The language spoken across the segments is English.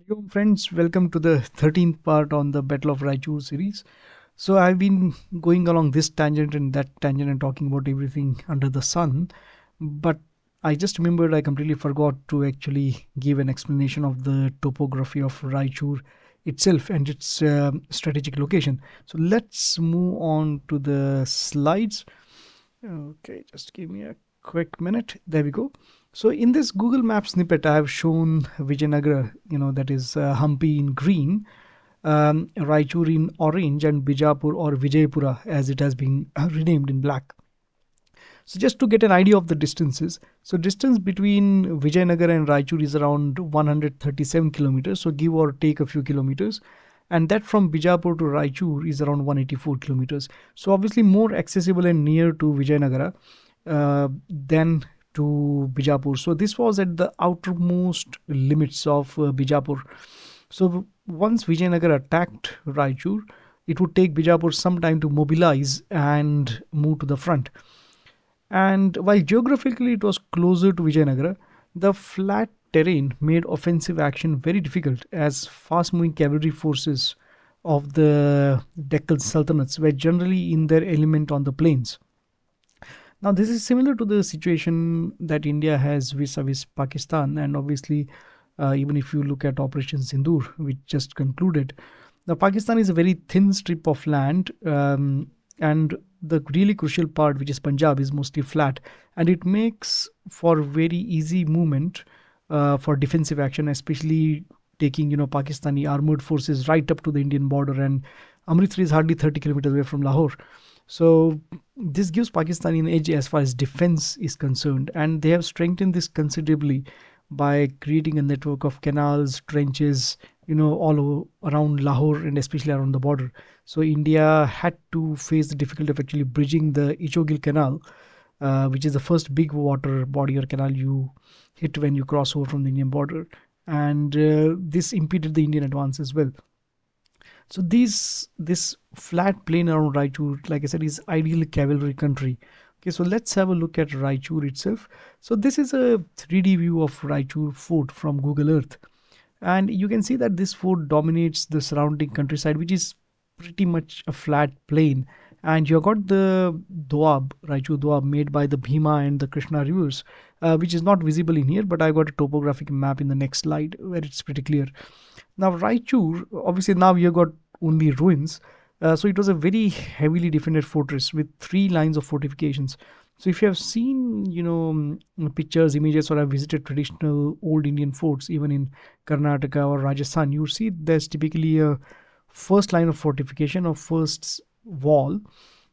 Hello, friends. Welcome to the 13th part on the Battle of Raichur series. So, I've been going along this tangent and that tangent and talking about everything under the sun. But I just remembered I completely forgot to actually give an explanation of the topography of Raichur itself and its strategic location. So, let's move on to the slides. Okay, just give me a quick minute. There we go. So in this Google Maps snippet, I have shown Vijayanagara, that is Hampi in green, Raichur in orange, and Bijapur or Vijaypura as it has been renamed in black. So just to get an idea of the distances, so distance between Vijayanagara and Raichur is around 137 kilometers, so give or take a few kilometers. And that from Bijapur to Raichur is around 184 kilometers. So obviously more accessible and near to Vijayanagara than to Bijapur. So this was at the outermost limits of Bijapur. So once Vijayanagara attacked Raichur, it would take Bijapur some time to mobilize and move to the front. And while geographically it was closer to Vijayanagara, the flat terrain made offensive action very difficult as fast moving cavalry forces of the Deccan Sultanates were generally in their element on the plains. Now, this is similar to the situation that India has vis-a-vis Pakistan, and obviously, even if you look at Operation Sindoor, which just concluded, now Pakistan is a very thin strip of land, and the really crucial part, which is Punjab, is mostly flat, and it makes for very easy movement for defensive action, especially taking Pakistani armored forces right up to the Indian border, and Amritsar is hardly 30 kilometers away from Lahore. So this gives Pakistan an edge as far as defense is concerned, and they have strengthened this considerably by creating a network of canals, trenches, around Lahore and especially around the border. So India had to face the difficulty of actually bridging the Ichogil Canal, which is the first big water body or canal you hit when you cross over from the Indian border, and this impeded the Indian advance as well. So this flat plain around Raichur, like I said, is ideal cavalry country. Okay, so let's have a look at Raichur itself. So this is a 3D view of Raichur fort from Google Earth, and you can see that this fort dominates the surrounding countryside, which is pretty much a flat plain. And you got the doab, Raichur doab, made by the Bhima and the Krishna rivers, which is not visible in here, but I got a topographic map in the next slide where it's pretty clear. Now, Raichur, obviously, now you got only ruins. So it was a very heavily defended fortress with three lines of fortifications. So if you have seen, pictures, images, or have visited traditional old Indian forts, even in Karnataka or Rajasthan, you see there's typically a first line of fortification or first wall,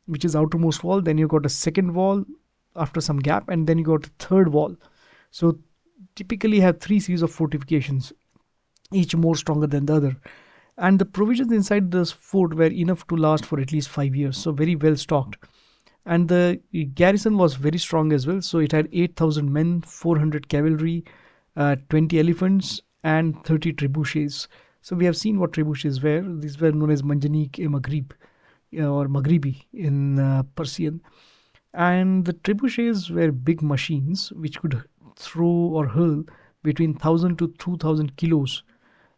which is outermost wall. Then you got a second wall after some gap, and then you got a third wall. So typically have three series of fortifications, each more stronger than the other. And the provisions inside this fort were enough to last for at least 5 years, so very well stocked. And the garrison was very strong as well, so it had 8,000 men, 400 cavalry, 20 elephants, and 30 trebuchets. So we have seen what trebuchets were. These were known as Manjanik e Maghrib, or Maghribi in Persian. And the trebuchets were big machines which could throw or hurl between 1,000 to 2,000 kilos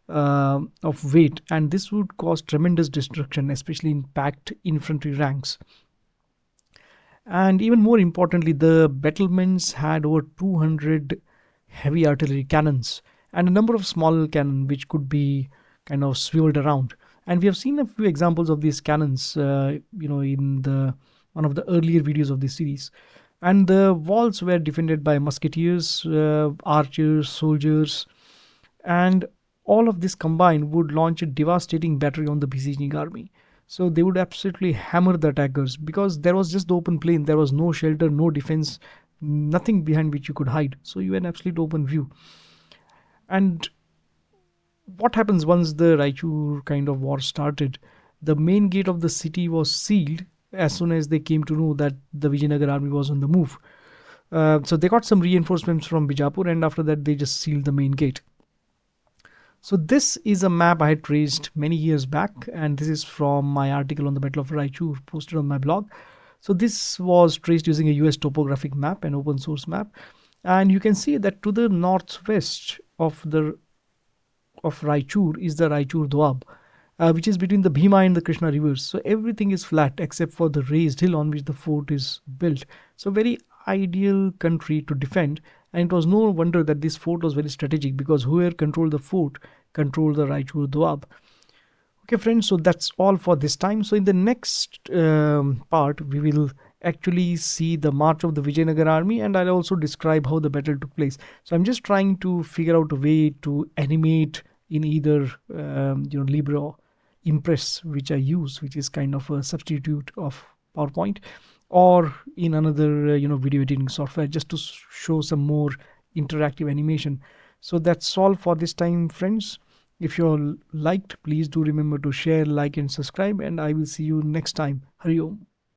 of weight, and this would cause tremendous destruction, especially in packed infantry ranks. And even more importantly, the battlements had over 200 heavy artillery cannons and a number of small cannon which could be kind of swiveled around. And we have seen a few examples of these cannons, in the one of the earlier videos of this series. And the walls were defended by musketeers, archers, soldiers, and all of this combined would launch a devastating battery on the besieging army. So they would absolutely hammer the attackers because there was just the open plain. There was no shelter, no defense, nothing behind which you could hide. So you had an absolute open view. And what happens once the Raichur kind of war started? The main gate of the city was sealed as soon as they came to know that the Vijayanagara army was on the move. So they got some reinforcements from Bijapur, and after that they just sealed the main gate. So this is a map I had traced many years back, and this is from my article on the Battle of Raichur posted on my blog. So this was traced using a US topographic map, an open source map, and you can see that to the northwest of the of Raichur is the Raichur doab, which is between the Bhima and the Krishna rivers. So everything is flat except for the raised hill on which the fort is built. So very ideal country to defend. And it was no wonder that this fort was very strategic, because whoever controlled the fort controlled the Raichur doab. Okay, friends, so that's all for this time. So in the next part, we will actually see the march of the Vijayanagara army, and I'll also describe how the battle took place. So I'm just trying to figure out a way to animate in either Libre or Impress, which I use, which is kind of a substitute of PowerPoint, or in another video editing software, just to show some more interactive animation. So that's all for this time, friends. If you all liked, please do remember to share, like, and subscribe, and I will see you next time. Hari Om.